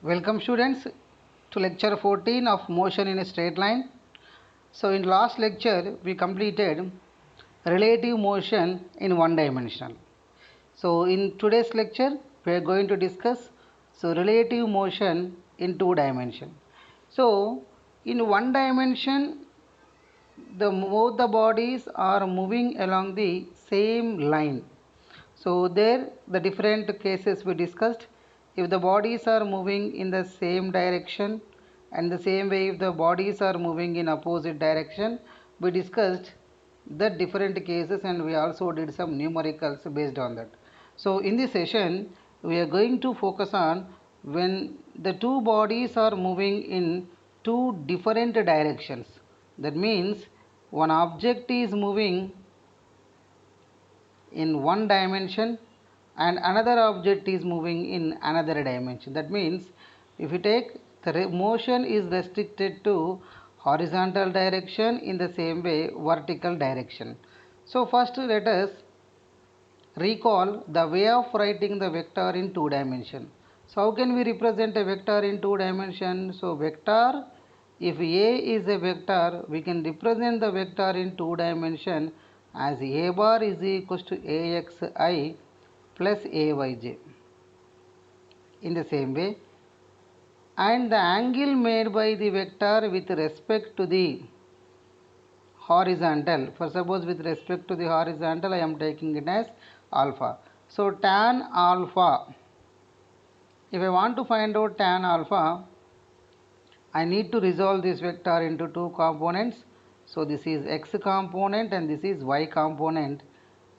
Welcome students to lecture 14 of motion in a straight line. So in last lecture we completed relative motion in one dimensional. So in today's lecture we are going to discuss relative motion in two dimension. So in one dimension both the bodies are moving along the same line. So there the different cases we discussed. If the bodies are moving in the same direction and the same way if the bodies are moving in opposite direction, we discussed the different cases and we also did some numericals based on that. So in this session we are going to focus on when the two bodies are moving in two different directions. That means one object is moving in one dimension and another object is moving in another dimension. That means if you take the motion is restricted to horizontal direction, in the same way vertical direction. So first let us recall the way of writing the vector in two dimension. So how can we represent a vector in two dimension? So vector, if A is a vector, we can represent the vector in two dimension as A bar is equals to AXI plus AYJ. In the same way, and the angle made by the vector with respect to the horizontal, for suppose with respect to the horizontal I am taking it as alpha. So tan alpha, if I want to find out tan alpha, I need to resolve this vector into two components. So this is x component and this is y component.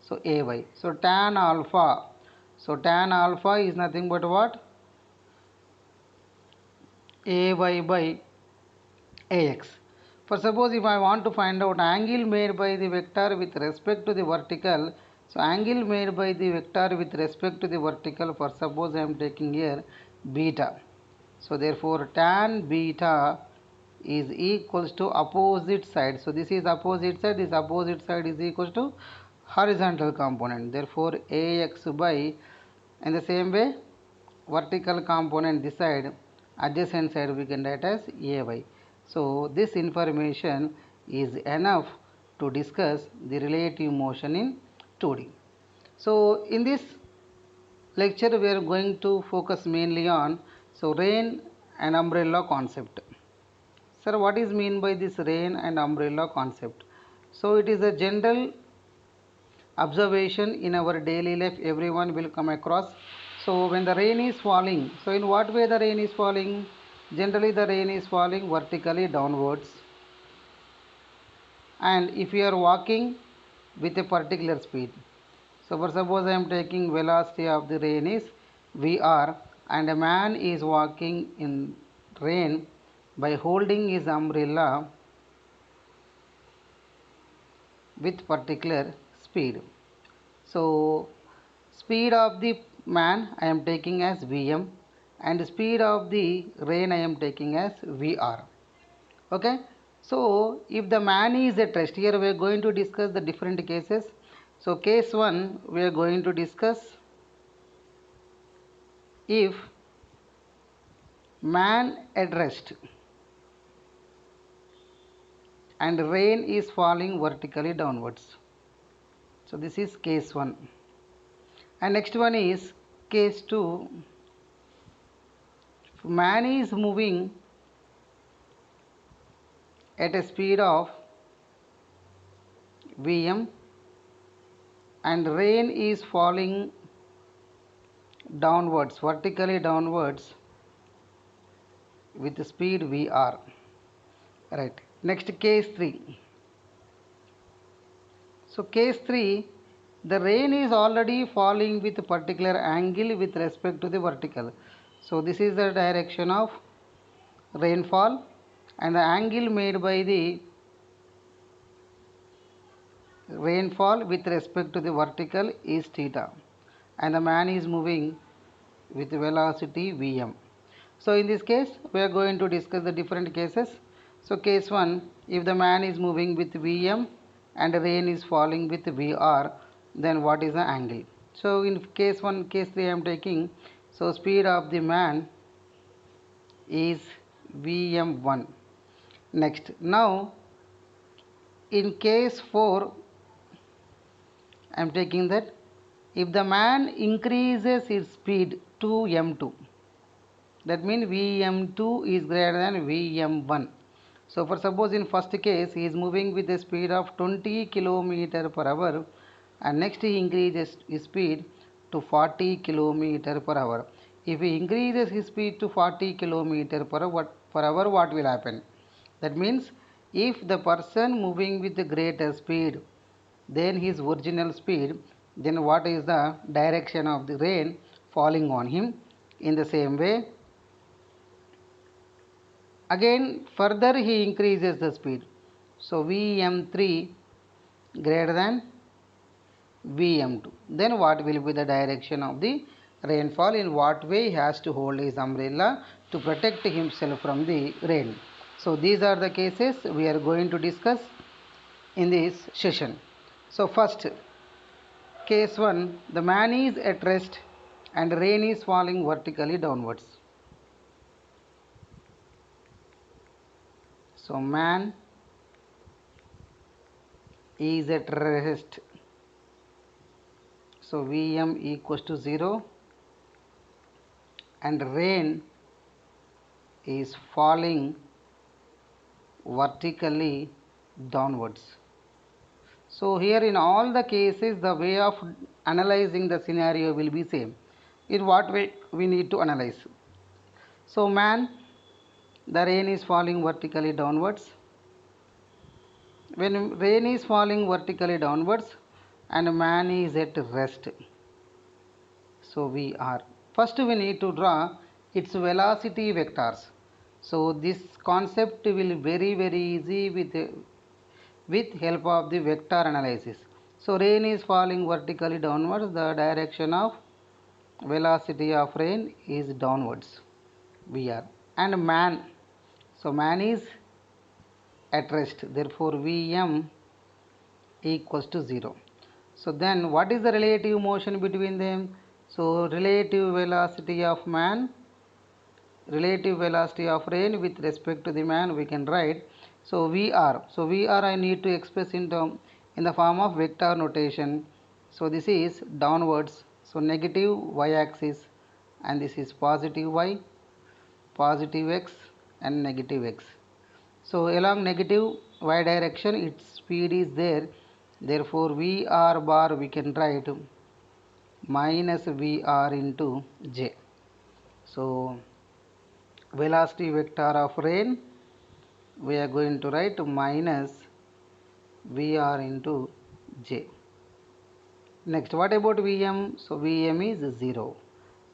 So ay. So tan alpha. So tan alpha is nothing but what? Ay by ax. For suppose if I want to find out angle made by the vector with respect to the vertical, so angle made by the vector with respect to the vertical, for suppose I am taking here beta. So therefore tan beta is equals to opposite side. So this is opposite side, this opposite side is equals to horizontal component. Therefore ax by, in the same way vertical component this side, adjacent side we can write as ay. So this information is enough to discuss the relative motion in 2D. So in this lecture we are going to focus mainly on rain and umbrella concept. Sir, what is mean by this rain and umbrella concept? So it is a general observation in our daily life, everyone will come across. So when the rain is falling, so in what way the rain is falling? Generally the rain is falling vertically downwards, and if you are walking with a particular speed, so for suppose I am taking velocity of the rain is Vr, and a man is walking in rain by holding his umbrella with particular speed. So speed of the man I am taking as Vm and speed of the rain I am taking as Vr. Okay. So if the man is at rest, here we are going to discuss the different cases. So case 1 we are going to discuss if man at rest and rain is falling vertically downwards. So this is case 1. And next one is case 2. If man is moving at a speed of Vm and rain is falling downwards, vertically downwards with the speed Vr. Right. Next case 3. So case 3, the rain is already falling with a particular angle with respect to the vertical. So this is the direction of rainfall and the angle made by the rainfall with respect to the vertical is theta, and the man is moving with velocity Vm. So in this case we are going to discuss the different cases. So case 1, if the man is moving with Vm and rain is falling with Vr, then what is the angle? So in case 1, case 3 I am taking, so speed of the man is Vm1. Next, now in case 4, I am taking that if the man increases his speed to m2, that means Vm2 is greater than Vm1. So for suppose in first case he is moving with a speed of 20 km per hour, and next he increases his speed to 40 km per hour. If he increases his speed to 40 km per hour, what will happen? That means if the person moving with a greater speed than his original speed, then what is the direction of the rain falling on him? In the same way, again further he increases the speed. So Vm3 greater than Vm2. Then what will be the direction of the rainfall? In what way he has to hold his umbrella to protect himself from the rain? So these are the cases we are going to discuss in this session. So first, case 1, the man is at rest and rain is falling vertically downwards. So man is at rest. So Vm equals to 0 and rain is falling vertically downwards. So here in all the cases the way of analyzing the scenario will be same. In what way we need to analyze? So man, the rain is falling vertically downwards. When rain is falling vertically downwards and man is at rest, so we are first we need to draw its velocity vectors. So this concept will very easy with help of the vector analysis. So rain is falling vertically downwards, the direction of velocity of rain is downwards, Vr. And man, so man is at rest, therefore Vm equals to 0. So then what is the relative motion between them? So relative velocity of man, relative velocity of rain with respect to the man we can write. So Vr, so Vr I need to express in the form of vector notation. So this is downwards, so negative y-axis, and this is positive y, positive x and negative x. So along negative y direction its speed is there, therefore Vr bar we can write minus Vr into j. So velocity vector of rain we are going to write minus Vr into j. Next, what about Vm? So Vm is 0.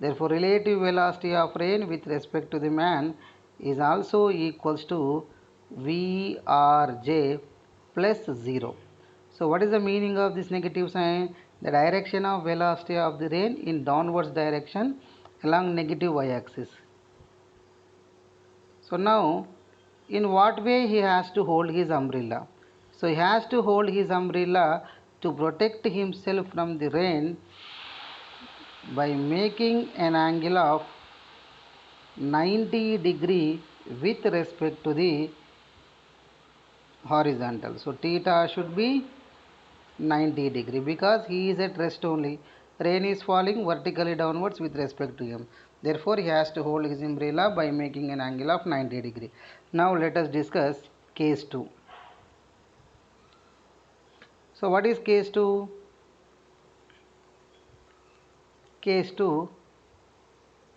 Therefore relative velocity of rain with respect to the man is also equals to Vrj plus 0. So what is the meaning of this negative sign? The direction of velocity of the rain in downwards direction along negative y-axis. So now in what way he has to hold his umbrella? So he has to hold his umbrella to protect himself from the rain by making an angle of 90 degree with respect to the horizontal. So theta should be 90 degree because he is at rest only. Rain is falling vertically downwards with respect to him. Therefore he has to hold his umbrella by making an angle of 90 degree. Now let us discuss case 2. So what is case 2? Case 2,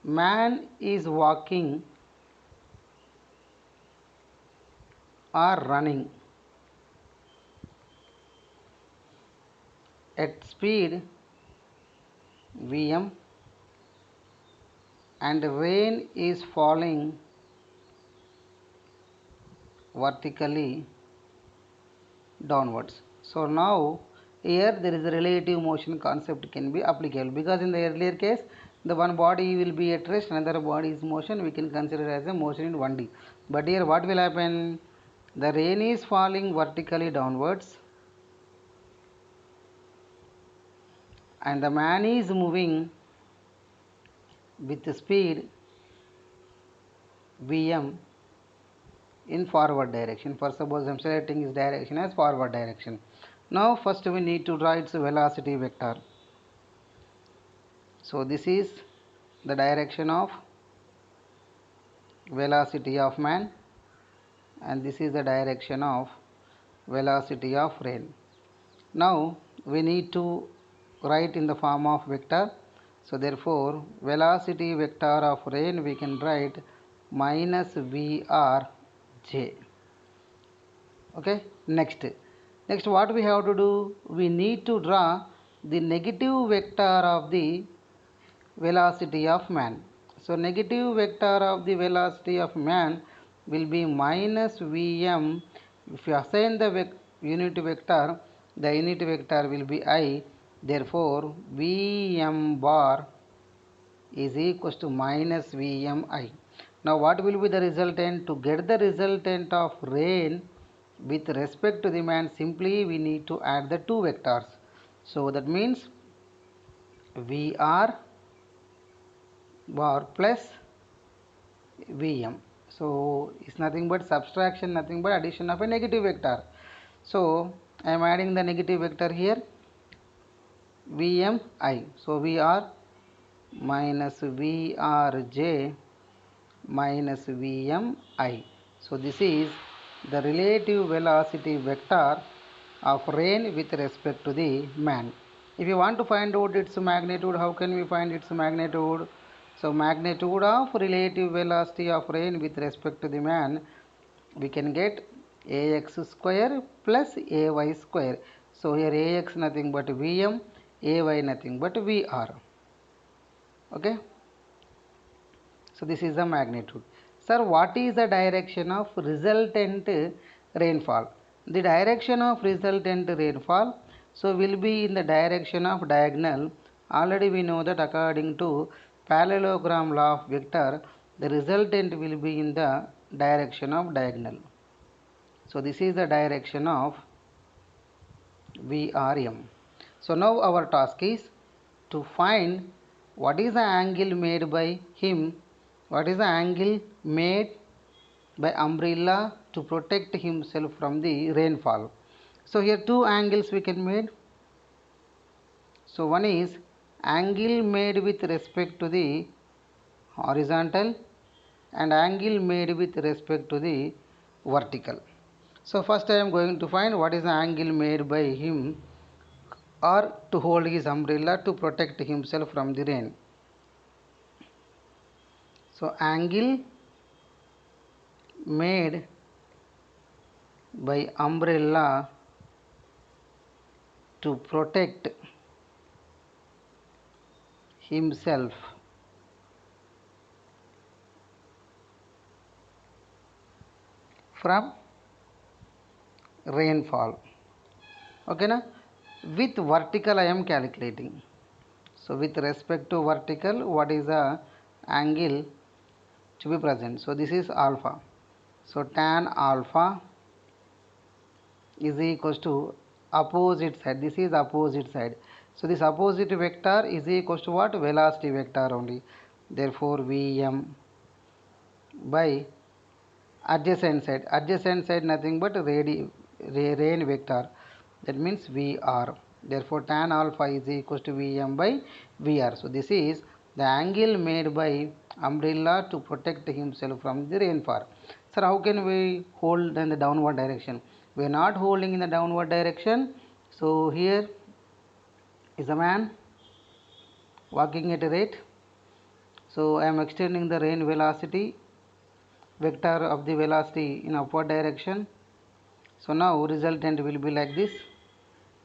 man is walking or running at speed Vm and rain is falling vertically downwards. So now here there is a relative motion concept can be applicable because in the earlier case the one body will be at rest, another body is motion, we can consider as a motion in 1D. But here what will happen? The rain is falling vertically downwards and the man is moving with speed Vm in forward direction. For suppose I am selecting this direction as forward direction. Now first we need to draw its velocity vector. So this is the direction of velocity of man, and this is the direction of velocity of rain. Now we need to write in the form of vector. So therefore velocity vector of rain we can write minus Vrj. Okay, next what we have to do, we need to draw the negative vector of the velocity of man. So negative vector of the velocity of man will be minus Vm. If you assign the unit vector, the unit vector will be I. Therefore Vm bar is equals to minus Vmi. Now what will be the resultant? To get the resultant of rain with respect to the man, simply we need to add the two vectors. So that means Vr bar plus Vm. So it's nothing but subtraction, nothing but addition of a negative vector. So I am adding the negative vector here, Vmi. So Vr minus Vrj minus Vmi. So this is the relative velocity vector of rain with respect to the man. If you want to find out its magnitude, how can we find its magnitude? So magnitude of relative velocity of rain with respect to the man, we can get ax square plus ay square. So here ax nothing but Vm, ay nothing but Vr. Okay. So this is the magnitude. Sir, what is the direction of resultant rainfall? The direction of resultant rainfall, so will be in the direction of diagonal. Already we know that according to parallelogram law of vector, the resultant will be in the direction of diagonal. So this is the direction of Vrm. So now our task is to find what is the angle made by him, what is the angle made by umbrella to protect himself from the rainfall. So here two angles we can make. So one is angle made with respect to the horizontal and angle made with respect to the vertical. So first I am going to find what is the angle made by him or to hold his umbrella to protect himself from the rain. So angle made by umbrella to protect himself from rainfall. Okay na? With vertical I am calculating. So with respect to vertical, what is the angle to be present? So this is alpha. So tan alpha is equals to opposite side. This is opposite side. So this opposite vector is equals to what? Velocity vector only. Therefore Vm by adjacent side nothing but rain vector, that means Vr. Therefore tan alpha is equals to Vm by Vr. So this is the angle made by umbrella to protect himself from the rainfall. Sir, how can we hold in the downward direction? We are not holding in the downward direction. So here is a man walking at a rate. So I am extending the rain velocity vector of the velocity in upward direction. So now resultant will be like this.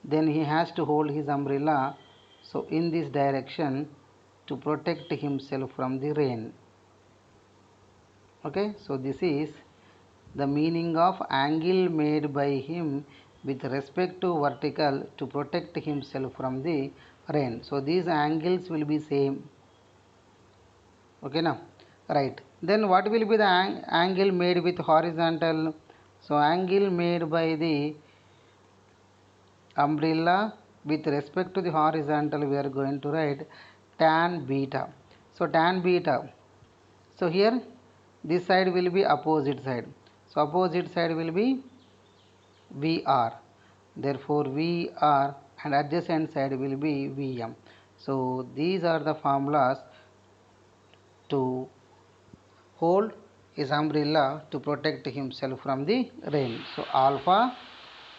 Then he has to hold his umbrella, so in this direction, to protect himself from the rain. Okay, so this is the meaning of angle made by him with respect to vertical to protect himself from the rain. So these angles will be same. Okay now, right. Then what will be the angle made with horizontal? So angle made by the umbrella with respect to the horizontal, we are going to write tan beta. So tan beta. So here this side will be opposite side. So opposite side will be VR. Therefore VR and adjacent side will be VM. So these are the formulas to hold his umbrella to protect himself from the rain. So alpha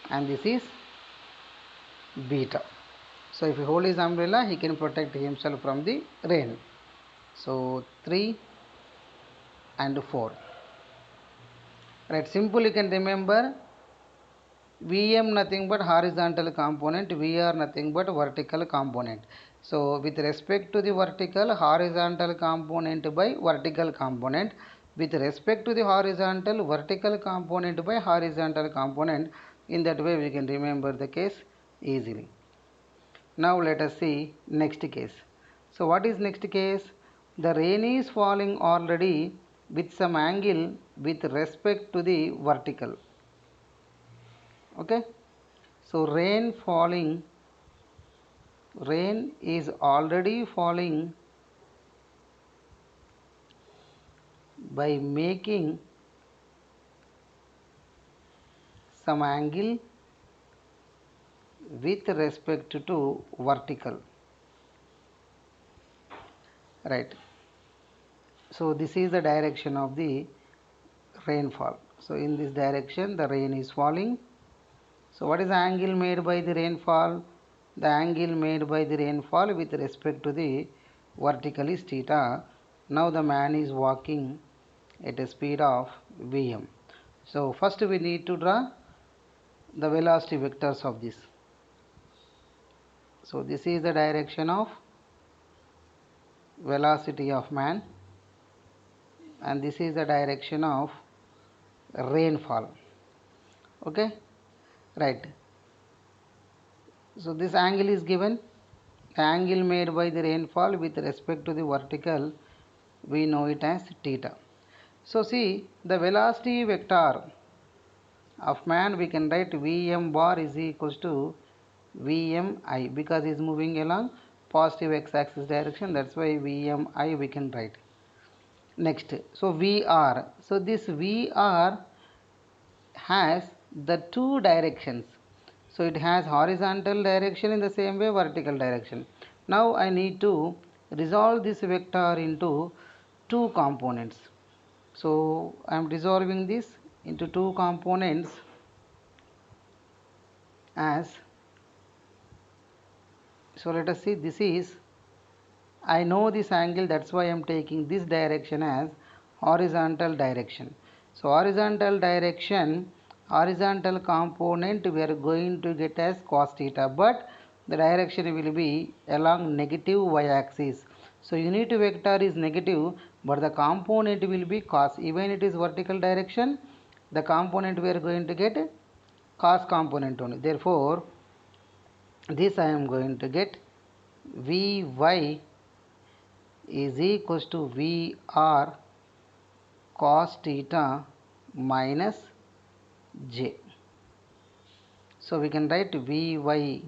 and this is beta. So if he hold his umbrella, he can protect himself from the rain. So 3 and 4. Right, simple you can remember Vm nothing but horizontal component, Vr nothing but vertical component. So with respect to the vertical, horizontal component by vertical component. With respect to the horizontal, vertical component by horizontal component. In that way we can remember the case easily. Now let us see next case. So what is next case? The rain is falling already with some angle with respect to the vertical. Okay. So rain is already falling by making some angle with respect to vertical. Right. So this is the direction of the rainfall. So in this direction the rain is falling. So what is the angle made by the rainfall? The angle made by the rainfall with respect to the vertical is theta. Now the man is walking at a speed of Vm. So first we need to draw the velocity vectors of this. So this is the direction of velocity of man and this is the direction of rainfall. Okay, right. So this angle is given. The angle made by the rainfall with respect to the vertical, we know it as theta. So see the velocity vector of man, we can write Vm bar is equals to Vmi because he is moving along positive x-axis direction, that's why Vmi we can write. Next, so Vr, so this Vr has the two directions. So it has horizontal direction in the same way vertical direction. Now I need to resolve this vector into two components. So I am resolving this into two components as, so let us see, this is, I know this angle, that's why I am taking this direction as horizontal direction. So horizontal direction, horizontal component we are going to get as cos theta, but the direction will be along negative y-axis. So unit vector is negative, but the component will be cos. Even it is vertical direction, the component we are going to get cos component only. Therefore, this I am going to get Vy is equals to Vr cos theta minus j. So we can write Vy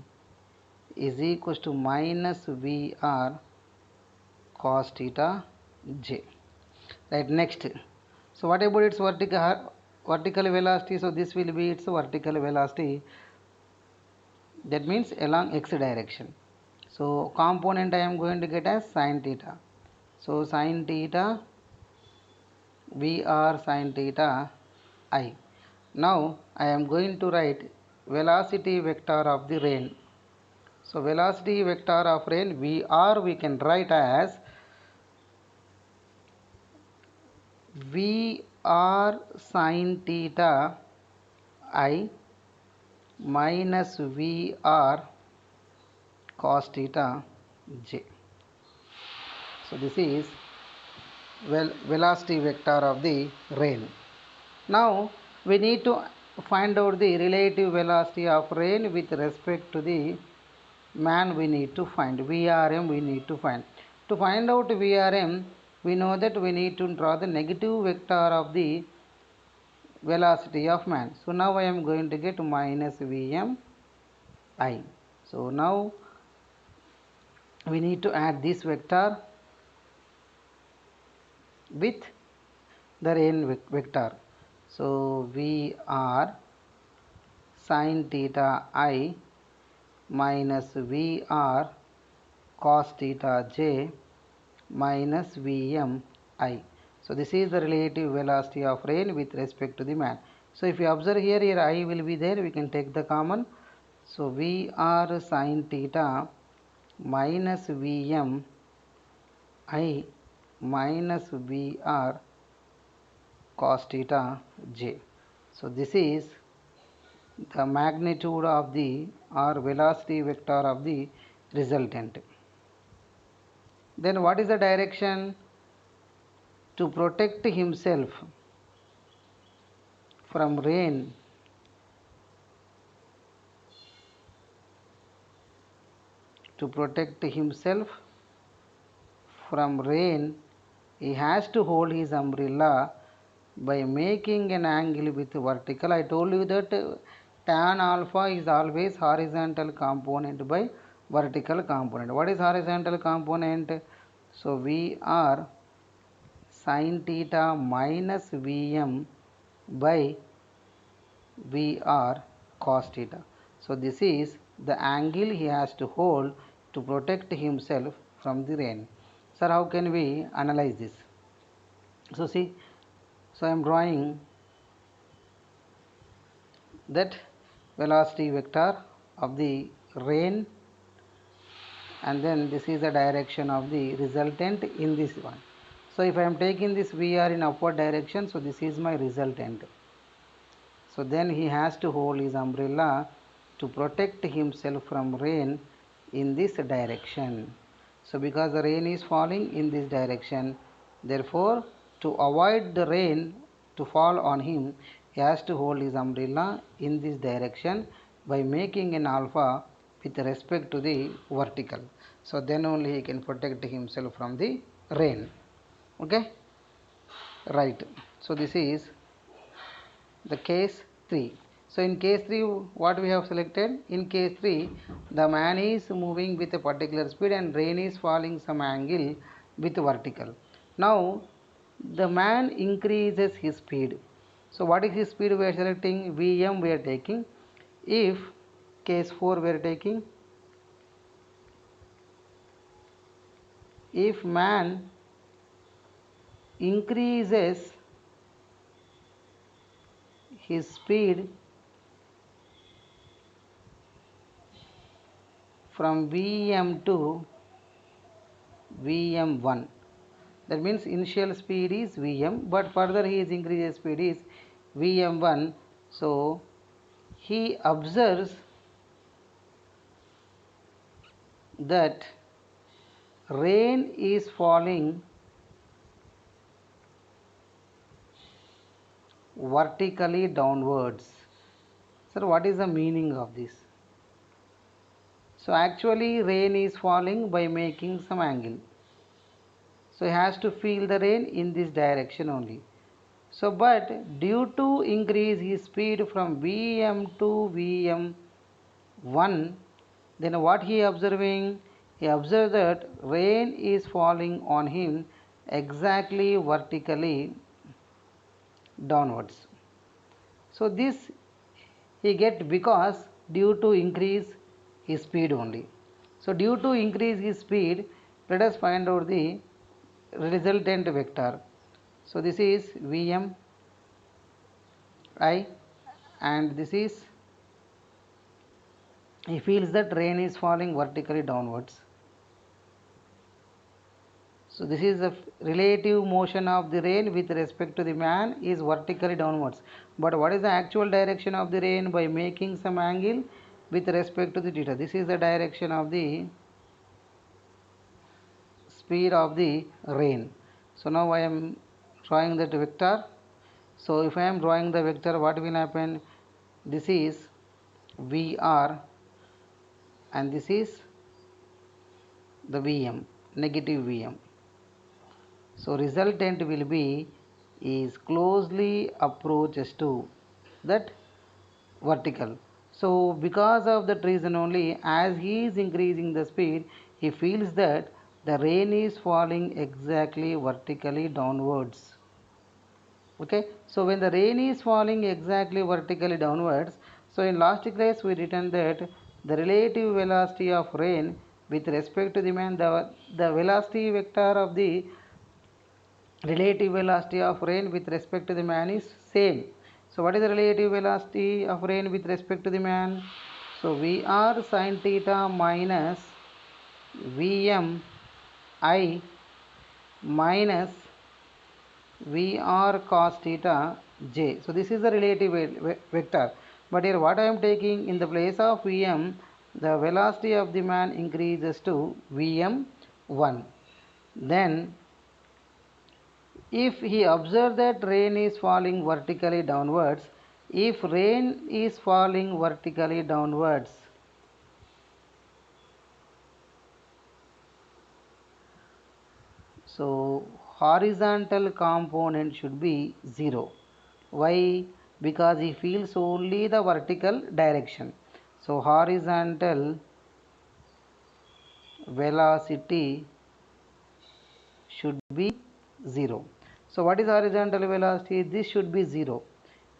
is equals to minus Vr cos theta j. Right, next. So what about its vertical velocity? So this will be its vertical velocity. That means along x direction. So component I am going to get as sin theta. So sin theta Vr sin theta I. Now I am going to write velocity vector of the rain. So velocity vector of rain Vr we can write as Vr sin theta I minus Vr cos theta j. So this is velocity vector of the rain. Now we need to find out the relative velocity of rain with respect to the man. We need to find Vrm, we need to find. To find out Vrm, we know that we need to draw the negative vector of the velocity of man. So now I am going to get minus Vm I. So now we need to add this vector with the rain vector. So VR sin theta I minus VR cos theta j minus Vm I. So this is the relative velocity of rain with respect to the man. So if you observe here I will be there, we can take the common. So VR sin theta minus Vm I minus VR cos theta j. So this is the magnitude of the or velocity vector of the resultant. Then what is the direction? To protect himself from rain, to protect himself from rain, he has to hold his umbrella by making an angle with vertical. I told you that tan alpha is always horizontal component by vertical component. What is horizontal component? So VR sin theta minus Vm by VR cos theta. So this is the angle he has to hold to protect himself from the rain. Sir, how can we analyze this? So see, so I am drawing that velocity vector of the rain, and then this is the direction of the resultant in this one. So if I am taking this VR in upward direction, so this is my resultant. So then he has to hold his umbrella to protect himself from rain in this direction. So because the rain is falling in this direction, therefore to avoid the rain to fall on him, he has to hold his umbrella in this direction by making an alpha with respect to the vertical. So then only he can protect himself from the rain. Okay, right. So this is the case 3. So in case 3, what we have selected? In case 3, the man is moving with a particular speed and rain is falling some angle with vertical. Now the man increases his speed. So what is his speed we are selecting? Vm we are taking. If case 4 we are taking, if man increases his speed from Vm to Vm1, that means initial speed is Vm, but further he is increasing speed is Vm1. So he observes that rain is falling vertically downwards. Sir, what is the meaning of this? So actually rain is falling by making some angle. So he has to feel the rain in this direction only. So but due to increase his speed from Vm to Vm1, then what he observing? He observed that rain is falling on him exactly vertically downwards. So this he get because due to increase his speed only. So due to increase his speed, let us find out the resultant vector. So this is Vm I, and this is, he feels that rain is falling vertically downwards. So this is the relative motion of the rain with respect to the man is vertically downwards. But what is the actual direction of the rain? By making some angle with respect to the theta. This is the direction of the speed of the rain. So now I am drawing that vector. So if I am drawing the vector, what will happen? This is VR and this is the Vm, negative Vm. So resultant will be is closely approaches to that vertical. So because of that reason only, as he is increasing the speed, he feels that the rain is falling exactly vertically downwards. Okay, so when the rain is falling exactly vertically downwards, so in last class we written that the relative velocity of rain with respect to the man, the velocity vector of the relative velocity of rain with respect to the man is same. So what is the relative velocity of rain with respect to the man? So Vr sin theta minus Vm I minus Vr cos theta j. So this is the relative vector. But here what I am taking in the place of Vm, the velocity of the man increases to Vm1. Then if he observes that rain is falling vertically downwards, if rain is falling vertically downwards, so horizontal component should be 0. Why? Because he feels only the vertical direction. So horizontal velocity should be 0. So what is horizontal velocity? This should be 0.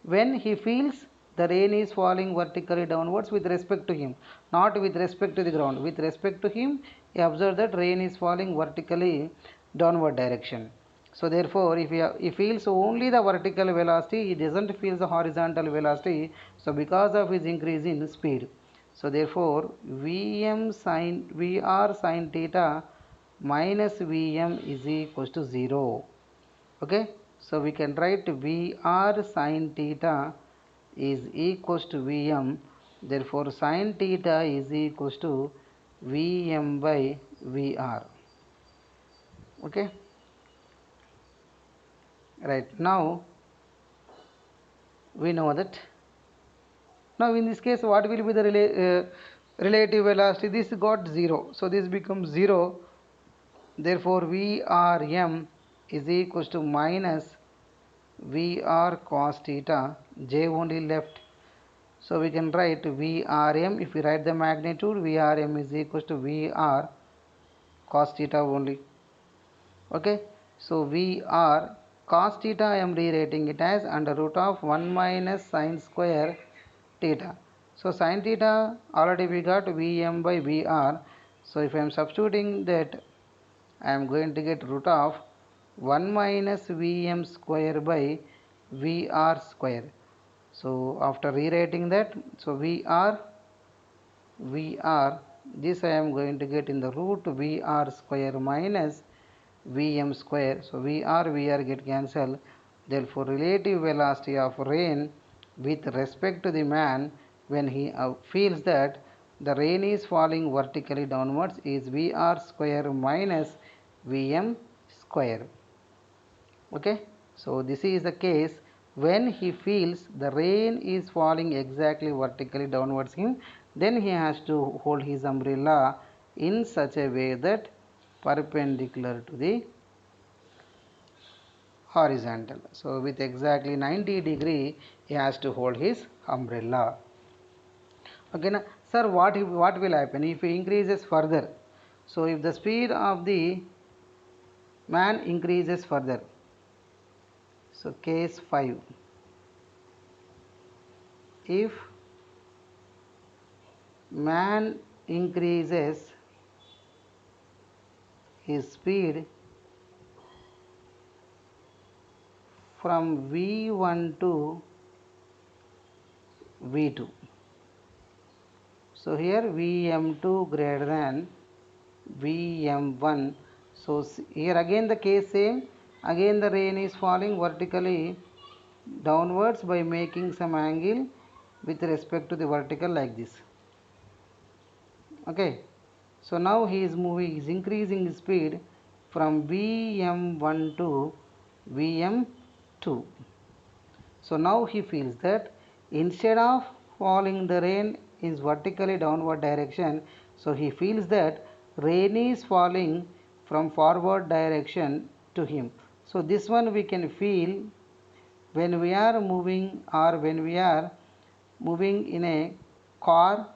When he feels the rain is falling vertically downwards with respect to him, not with respect to the ground. With respect to him, he observes that rain is falling vertically downward direction. So therefore, if he feels only the vertical velocity, he doesn't feel the horizontal velocity. So because of his increase in speed, so therefore Vr sin theta minus Vm is equals to 0. Okay, so we can write Vr sin theta is equals to Vm, therefore sin theta is equals to Vm by Vr. Okay, right, now we know that. Now in this case what will be the relative velocity? This got 0, so this becomes 0, therefore Vrm is equals to minus Vr cos theta, j only left. So we can write Vrm, if we write the magnitude, Vrm is equals to Vr cos theta only. Okay, so Vr cos theta I am rewriting it as under root of 1 minus sine square theta. So sine theta already we got Vm by Vr. So if I am substituting that, I am going to get root of 1 minus Vm square by Vr square. So after rewriting that, so Vr, this I am going to get in the root Vr square minus Vm square. So Vr get cancelled. Therefore relative velocity of rain with respect to the man when he feels that the rain is falling vertically downwards is Vr square minus Vm square. Okay, so this is the case when he feels the rain is falling exactly vertically downwards him, then he has to hold his umbrella in such a way that perpendicular to the horizontal. So with exactly 90 degree he has to hold his umbrella. Okay, now sir, what will happen if he increases further? So if the speed of the man increases further, so case 5, if man increases his speed from V1 to V2. So here Vm2 greater than Vm1. So here again the case same. Again the rain is falling vertically downwards by making some angle with respect to the vertical like this. Okay. So now he is moving, is increasing his speed from Vm1 to Vm2. So now he feels that instead of falling the rain is vertically downward direction, so he feels that rain is falling from forward direction to him. So this one we can feel when we are moving or when we are moving in a car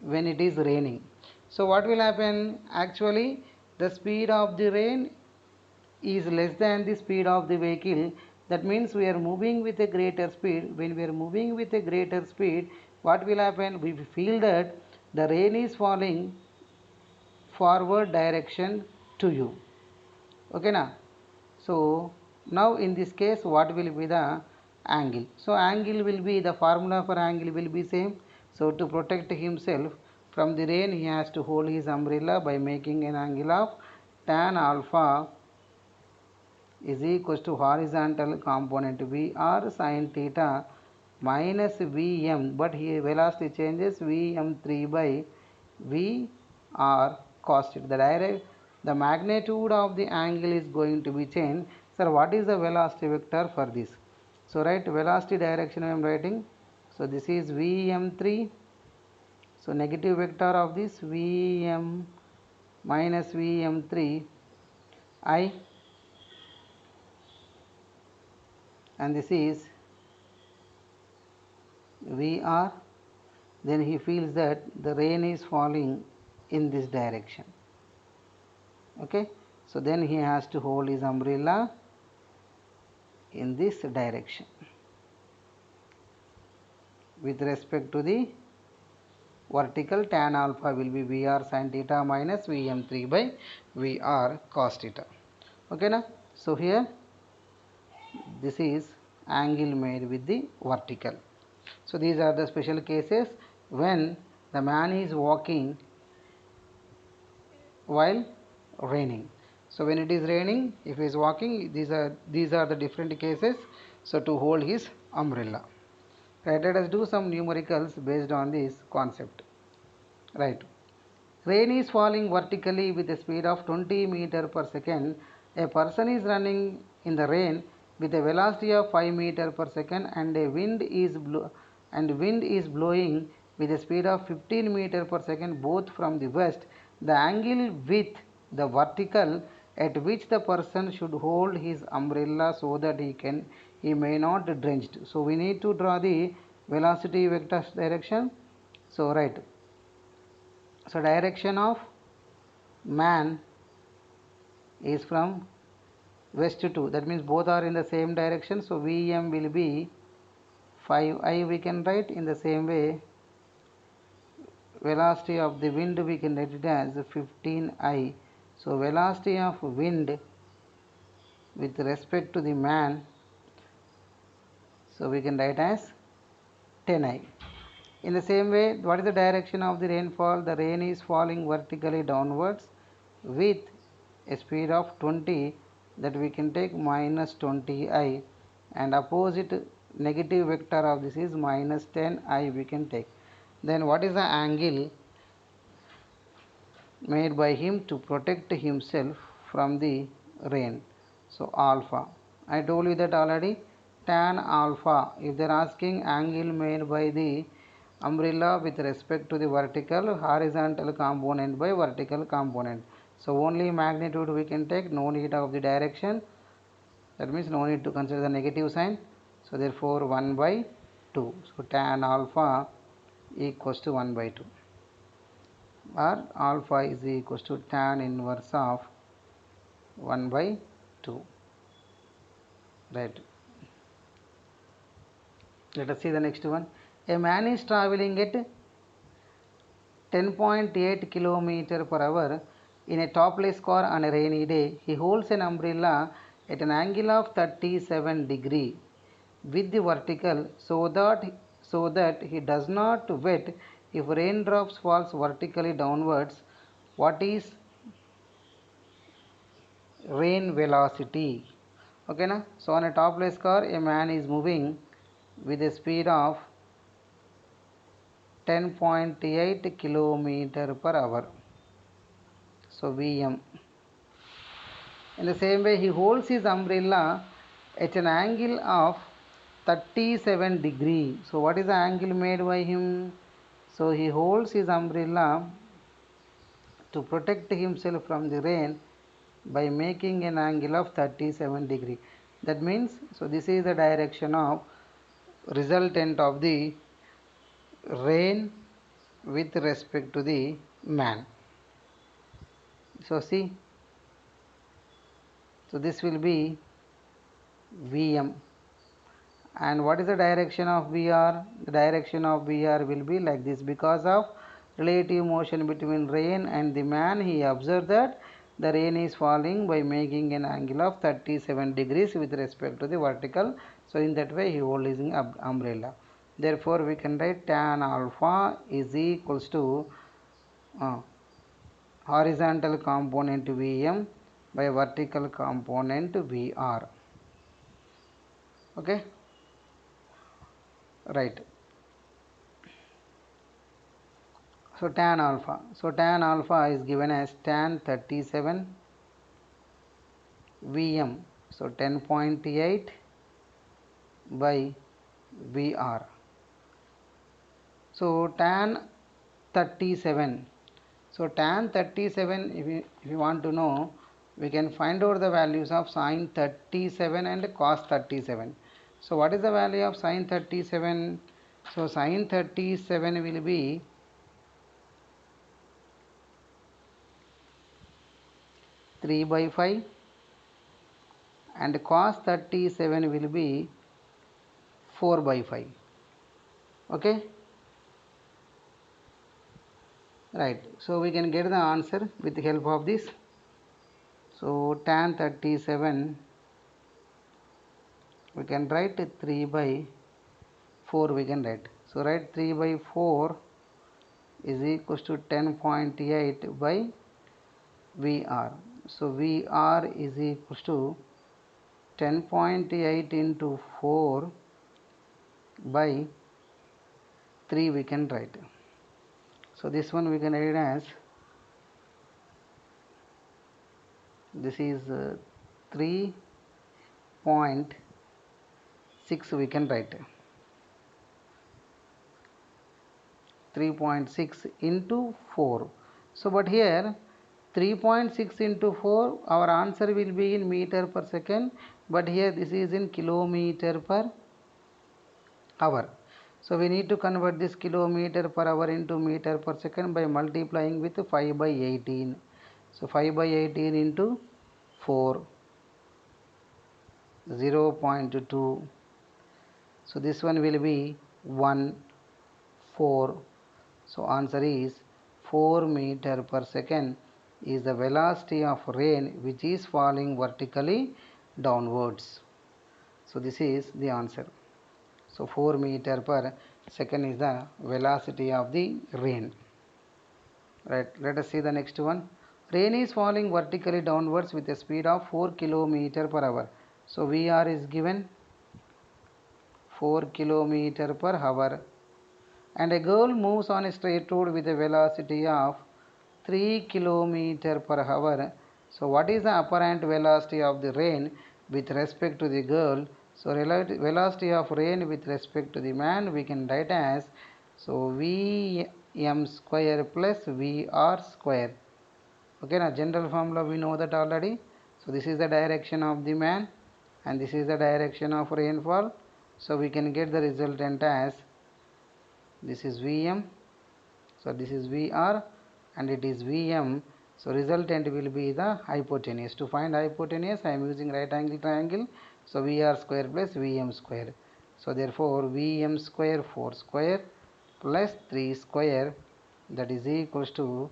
when it is raining. So what will happen? Actually the speed of the rain is less than the speed of the vehicle, that means we are moving with a greater speed. When we are moving with a greater speed, what will happen? We feel that the rain is falling forward direction to you. Okay now. So now in this case, what will be the angle? So angle will be, the formula for angle will be same. So to protect himself from the rain, he has to hold his umbrella by making an angle of tan alpha is equals to horizontal component Vr sin theta minus Vm, but here velocity changes Vm3 by Vr cos theta. The magnitude of the angle is going to be changed. Sir, what is the velocity vector for this? So write velocity direction I am writing. So this is Vm3. So negative vector of this Vm minus Vm3 I, and this is Vr. Then he feels that the rain is falling in this direction. Okay, so then he has to hold his umbrella in this direction with respect to the vertical. Tan alpha will be Vr sin theta minus Vm3 by Vr cos theta. Okay now, so here this is angle made with the vertical. So these are the special cases when the man is walking while raining. So when it is raining, if he is walking, these are the different cases. So to hold his umbrella. Right, let us do some numericals based on this concept. Right. Rain is falling vertically with a speed of 20 meter per second. A person is running in the rain with a velocity of 5 meter per second, and wind is blowing with a speed of 15 meter per second, both from the west. The angle with the vertical at which the person should hold his umbrella so that he may not drenched. So we need to draw the velocity vector direction. So right. So direction of man is from west to, that means both are in the same direction. So Vm will be 5I, we can write. In the same way, velocity of the wind we can write it as 15I. So velocity of wind with respect to the man, so we can write as 10I. In the same way, what is the direction of the rainfall? The rain is falling vertically downwards with a speed of 20, that we can take minus 20I, and opposite negative vector of this is minus 10I, we can take. Then what is the angle made by him to protect himself from the rain? So alpha, I told you that already. Tan alpha, if they are asking angle made by the umbrella with respect to the vertical, horizontal component by vertical component, so only magnitude we can take, no need of the direction, that means no need to consider the negative sign. So therefore 1 by 2. So tan alpha equals to 1 by 2, or alpha is equals to tan inverse of 1 by 2. Right. Let us see the next one. A man is traveling at 10.8 km per hour in a topless car on a rainy day. He holds an umbrella at an angle of 37 degree with the vertical, so that he does not wet if raindrops falls vertically downwards. What is rain velocity? Okay na? So on a topless car, a man is moving with a speed of 10.8 km per hour. So Vm. In the same way, he holds his umbrella at an angle of 37 degree. So what is the angle made by him? So he holds his umbrella to protect himself from the rain by making an angle of 37 degree. That means, so this is the direction of resultant of the rain with respect to the man. So see, So this will be Vm. And what is the direction of Vr? The direction of Vr will be like this. Because of relative motion between rain and the man, he observed that the rain is falling by making an angle of 37 degrees with respect to the vertical. So in that way he holding umbrella. Therefore we can write tan alpha is equals to horizontal component Vm by vertical component Vr. Okay, right. So tan alpha. So tan alpha is given as tan 37 Vm. So 10.8 by Vr. So tan 37. So tan 37, if you want to know, we can find out the values of sin 37 and cos 37. So what is the value of sin 37? So sin 37 will be 3 by 5 and cos 37 will be 4 by 5. Okay, right. So we can get the answer with the help of this. So tan 37, we can write 3 by 4, we can write. So write 3 by 4 is equals to 10.8 by Vr. So Vr is equals to 10.8 into 4 by 3, we can write. So this one we can write as, this is 3.6, we can write 3.6 into 4. So but here 3.6 into 4, our answer will be in meter per second, but here this is in kilometer per hour. So we need to convert this kilometer per hour into meter per second by multiplying with 5 by 18. So 5 by 18 into 4, 0.2. So this one will be 1, 4. So answer is 4 meter per second is the velocity of rain which is falling vertically downwards. So this is the answer. So 4 meter per second is the velocity of the rain. Right, let us see the next one. Rain is falling vertically downwards with a speed of 4 km per hour. So Vr is given 4 km per hour, and a girl moves on a straight road with a velocity of 3 km per hour. So what is the apparent velocity of the rain with respect to the girl? So velocity of rain with respect to the man we can write as, so Vm square plus Vr square. Okay, now general formula we know that already. So this is the direction of the man and this is the direction of rainfall. So we can get the resultant as, this is Vm, so this is Vr and it is Vm. So resultant will be the hypotenuse. To find hypotenuse I am using right angle triangle. So Vr square plus Vm square. So therefore Vm square 4 square plus 3 square, that is equals to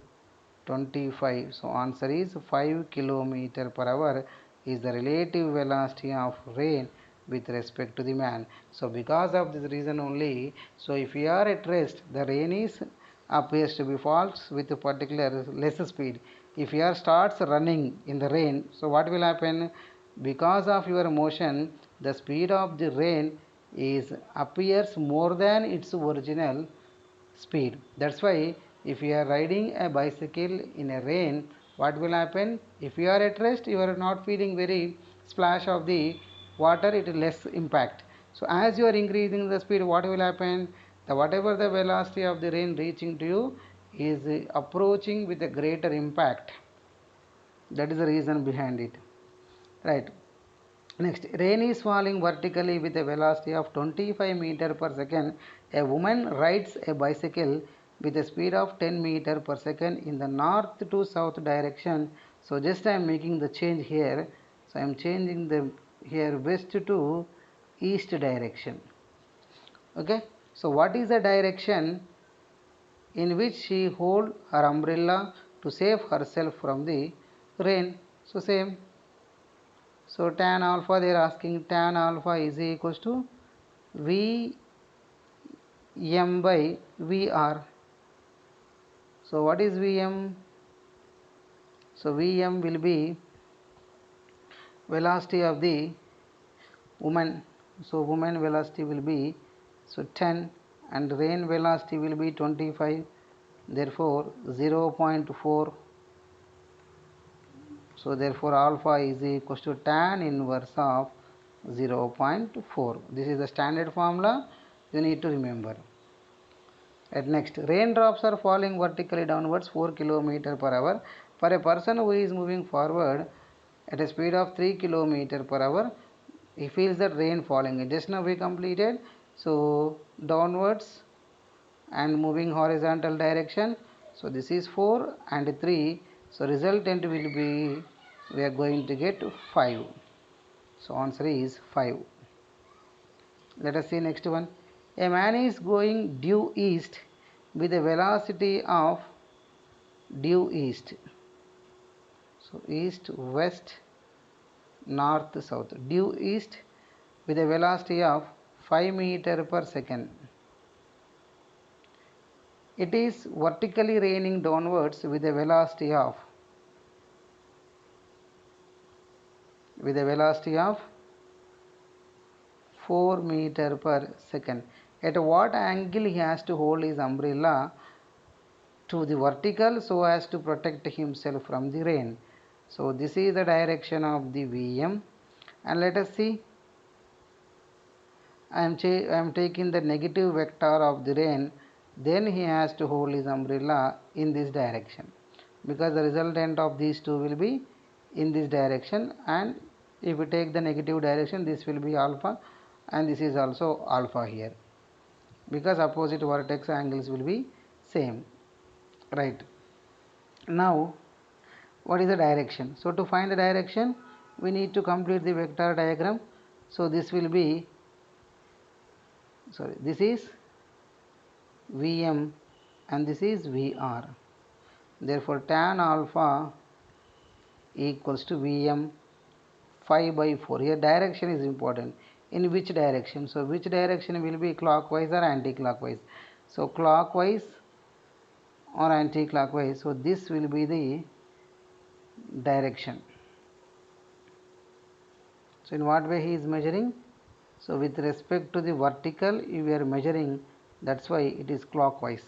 25. So answer is 5 km per hour is the relative velocity of rain with respect to the man. So because of this reason only, so if you are at rest, the rain is appears to be falls with a particular less speed. If you are starts running in the rain, so what will happen? Because of your motion, the speed of the rain is appears more than its original speed. That's why if you are riding a bicycle in a rain, what will happen? If you are at rest, you are not feeling very splash of the water, it is less impact. So as you are increasing the speed, what will happen? The whatever the velocity of the rain reaching to you is approaching with a greater impact. That is the reason behind it. Right. Next, rain is falling vertically with a velocity of 25 meter per second. A woman rides a bicycle with a speed of 10 meter per second in the north to south direction. So just I am making the change here. So So I am changing the here west to east direction. Okay, so what is the direction in which she hold her umbrella to save herself from the rain? So same. So tan alpha, they are asking tan alpha is equals to Vm by Vr. So what is Vm? So Vm will be velocity of the woman. So woman velocity will be 10 and rain velocity will be 25. Therefore 0.4. So therefore alpha is equals to tan inverse of 0.4. This is the standard formula you need to remember. At next, raindrops are falling vertically downwards 4 km per hour. For a person who is moving forward at a speed of 3 km per hour, he feels that rain falling. Just now we completed. So downwards and moving horizontal direction. So this is 4 and 3. So resultant will be, we are going to get 5. So answer is 5. Let us see next one. A man is going due east with a velocity of due east. So east, west, north, south. Due east with a velocity of 5 meter per second. It is vertically raining downwards with a velocity of 4 meter per second. At what angle he has to hold his umbrella to the vertical so as to protect himself from the rain. So this is the direction of the Vm, and let us see. I am taking the negative vector of the rain, then he has to hold his umbrella in this direction, because the resultant of these two will be in this direction, and if we take the negative direction, this will be alpha and this is also alpha here, because opposite vertex angles will be same, right? Now what is the direction? So to find the direction, we need to complete the vector diagram. So this will be, this is Vm and this is Vr. Therefore tan alpha equals to Vm 5 by 4. Here direction is important. In which direction? So which direction will be clockwise or anti-clockwise? So clockwise or anti-clockwise. So this will be the direction. So in what way he is measuring? So with respect to the vertical we are measuring, that's why it is clockwise.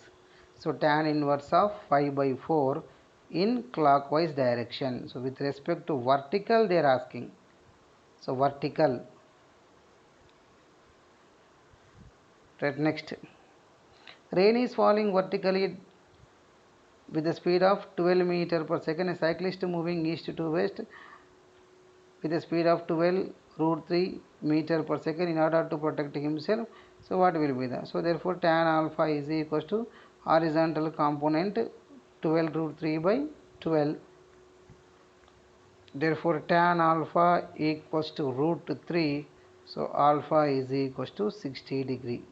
So tan inverse of 5 by 4 in clockwise direction. So with respect to vertical they are asking. So vertical. Right, next. Rain is falling vertically with a speed of 12 meter per second. A cyclist moving east to west with a speed of 12 root 3 meter per second in order to protect himself. So what will be the? So therefore tan alpha is equals to horizontal component 12 root 3 by 12. Therefore tan alpha equals to root 3. So alpha is equals to 60 degree.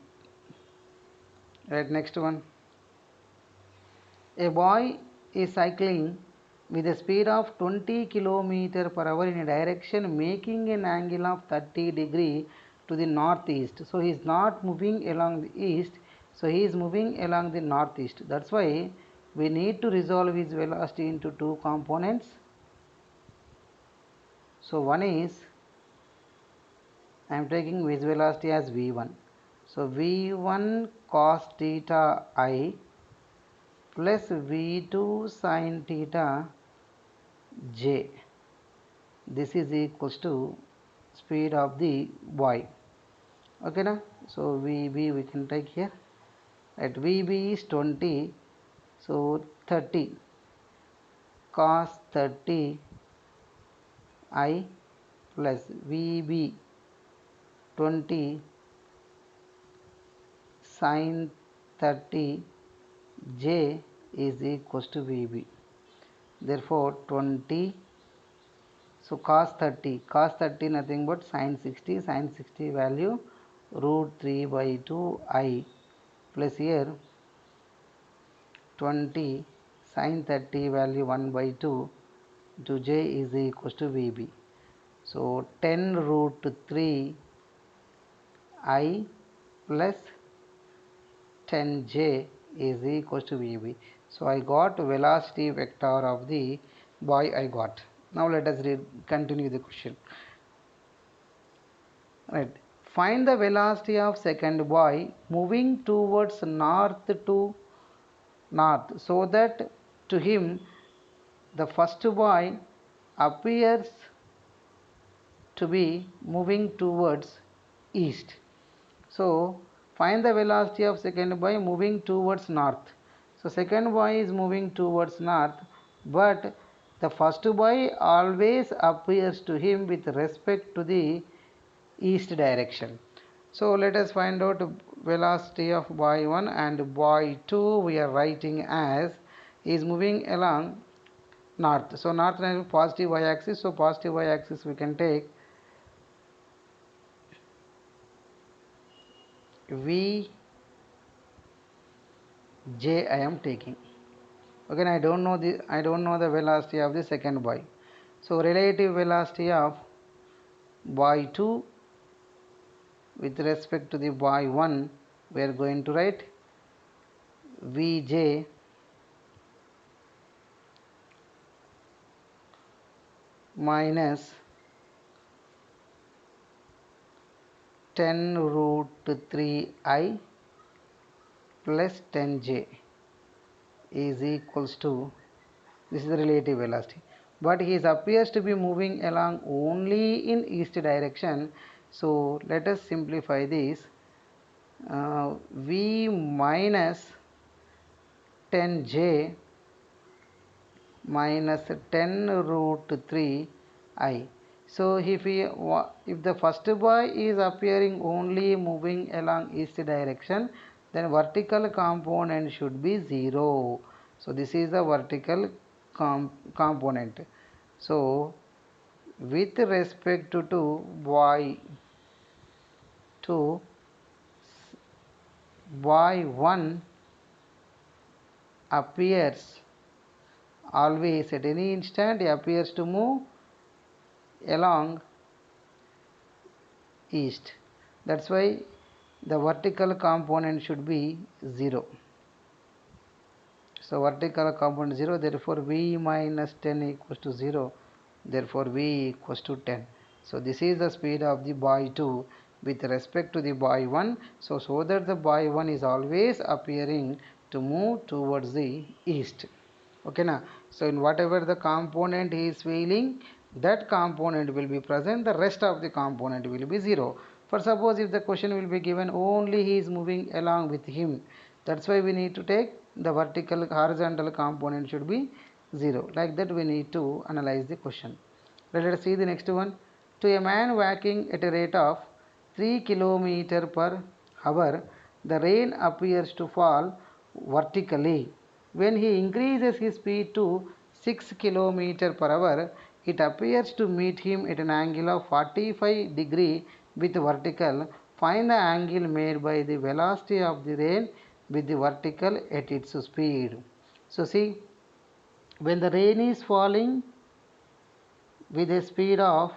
Right, next one. A boy is cycling with a speed of 20 km per hour in a direction making an angle of 30 degree to the northeast. So he is not moving along the east, so he is moving along the northeast. That's why we need to resolve his velocity into two components. So one is, I am taking his velocity as v1. So v1 cos theta I plus v2 sin theta j. This is equals to speed of the boy. Okay now, so vb we can take here. At vb is 20, so 30 cos 30 I plus vb 20 sin 30 j is equals to vb. Therefore 20 So cos 30 nothing but sin 60 value root 3 by 2 I plus here 20 sin 30 value 1 by 2 to j is equals to VB. So 10 root 3 I plus 10j is equals to VB. So I got velocity vector of the boy I got. Now let us continue the question. Right. Find the velocity of second boy moving towards north to north, so that to him the first boy appears to be moving towards east. So find the velocity of second boy moving towards north. So second boy is moving towards north, but the first boy always appears to him with respect to the east direction. So let us find out velocity of boy 1 and boy 2. We are writing as is moving along north. So north is positive y axis. So positive y axis we can take V J I am taking. Again I don't know the velocity of the second boy. So relative velocity of boy 2 with respect to the boy 1, we are going to write Vj minus 10 root 3I plus 10j is equals to, this is the relative velocity, but he appears to be moving along only in east direction. So let us simplify this. V minus 10j minus 10 root 3 I. So if the first boy is appearing only moving along east direction, then vertical component should be 0. So this is the vertical component. So with respect to boy 2, boy 1 appears always, at any instant he appears to move along east. That's why the vertical component should be 0. So vertical component 0, therefore V minus 10 equals to 0, therefore V equals to 10. So this is the speed of the boy 2 with respect to the boy 1. So that the boy 1 is always appearing to move towards the east. Okay now, so in whatever the component he is feeling, that component will be present, the rest of the component will be 0. For suppose if the question will be given only he is moving along with him, that's why we need to take the vertical horizontal component should be 0. Like that we need to analyze the question. Let us see the next one. To a man walking at a rate of 3 km per hour, the rain appears to fall vertically. When he increases his speed to 6 km per hour, it appears to meet him at an angle of 45 degree with vertical. Find the angle made by the velocity of the rain with the vertical at its speed. So see, when the rain is falling with a speed of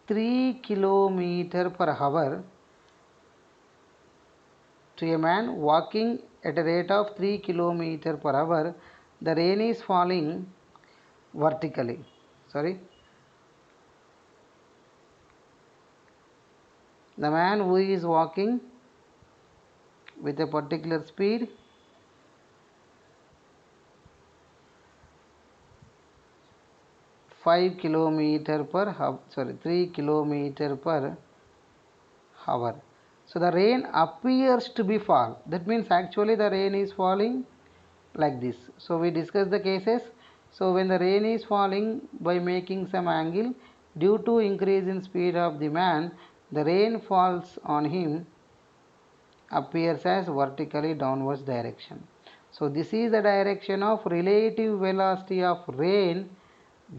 3 km per hour, to a man walking at a rate of 3 km per hour, the rain is falling vertically. The man who is walking with a particular speed five kilometer per hour, 3 kilometer per hour. So the rain appears to be fall. That means actually the rain is falling like this. So we discuss the cases. So when the rain is falling by making some angle, due to increase in speed of the man, the rain falls on him appears as vertically downwards direction. So this is the direction of relative velocity of rain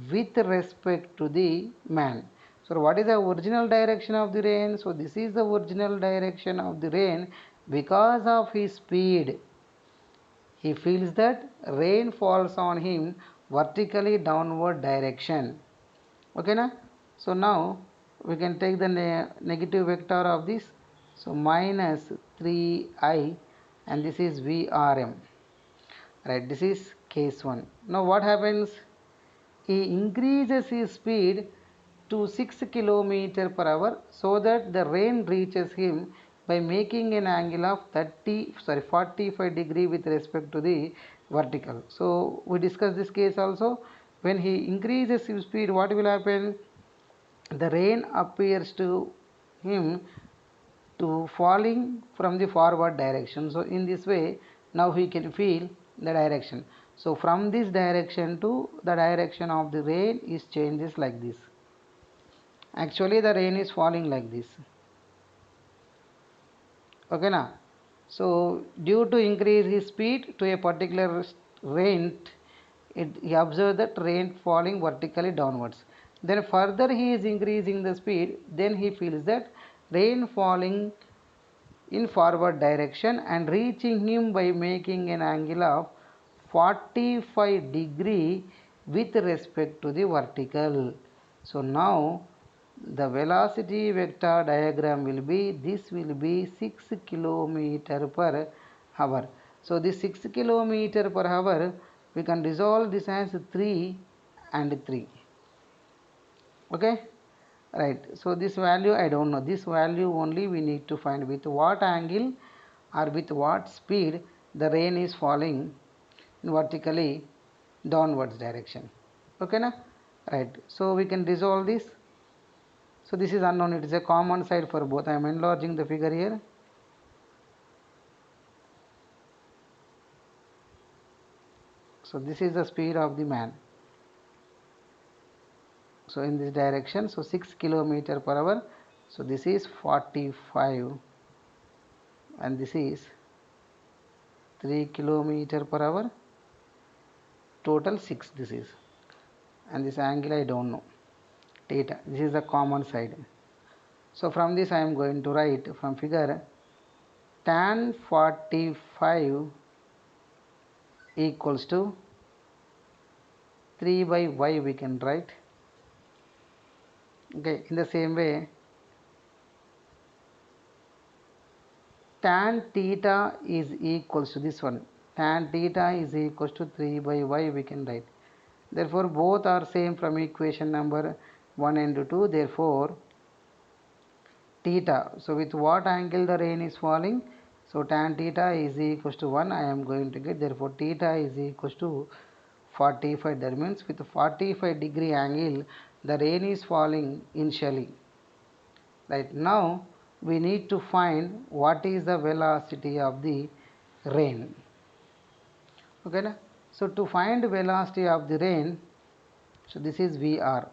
with respect to the man. So what is the original direction of the rain? So this is the original direction of the rain. Because of his speed, he feels that rain falls on him vertically downward direction. Okay na? So now we can take the negative vector of this. So minus 3I, and this is VRM. Right, this is case 1. Now what happens? He increases his speed to 6 km per hour so that the rain reaches him by making an angle of 45 degree with respect to the vertical. So we discussed this case also. When he increases his speed, what will happen? The rain appears to him to falling from the forward direction. So in this way, now he can feel the direction. So from this direction to the direction of the rain is changes like this. Actually the rain is falling like this. Okay na? So due to increase his speed to a particular rate, he observed that rain falling vertically downwards. Then further he is increasing the speed, then he feels that rain falling in forward direction and reaching him by making an angle of 45 degree with respect to the vertical. So now the velocity vector diagram will be, this will be 6 km per hour. So this 6 km per hour, we can resolve this as 3 and 3. Okay, right. So this value I don't know, this value only we need to find with what angle or with what speed the rain is falling in vertically downwards direction. Okay na? Right. So we can resolve this. So this is unknown, it is a common side for both. I am enlarging the figure here. So this is the speed of the man. So in this direction, so 6 km per hour. So this is 45 and this is 3 km per hour. Total 6 this is. And this angle I don't know. Theta. This is the common side. So from this I am going to write from figure tan 45 equals to 3 by y we can write. Okay, in the same way tan theta is equals to this one. Tan theta is equals to 3 by y we can write. Therefore both are same from equation number 1 and 2. Therefore theta, so with what angle the rain is falling, so tan theta is equals to 1 I am going to get. Therefore theta is equals to 45. That means with 45 degree angle the rain is falling initially. Right, now we need to find what is the velocity of the rain. Okay na? So to find velocity of the rain, so this is VR.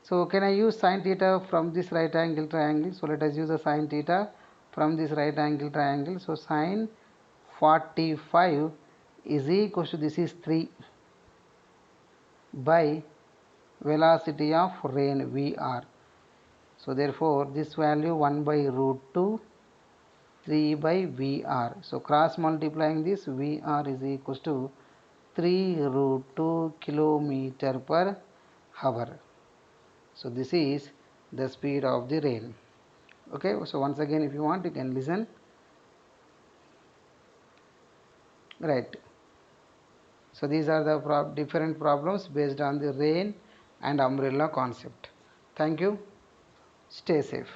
So can I use sin theta from this right angle triangle? So let us use the sin theta from this right angle triangle. So sin 45 is equals to, this is 3 by velocity of rain VR. So therefore this value 1 by root 2, 3 by VR. So cross multiplying this, VR is equals to 3 root 2 kilometer per hour. So this is the speed of the rain. Okay, so once again if you want you can listen. Right. So these are the different problems based on the rain and umbrella concept. Thank you. Stay safe.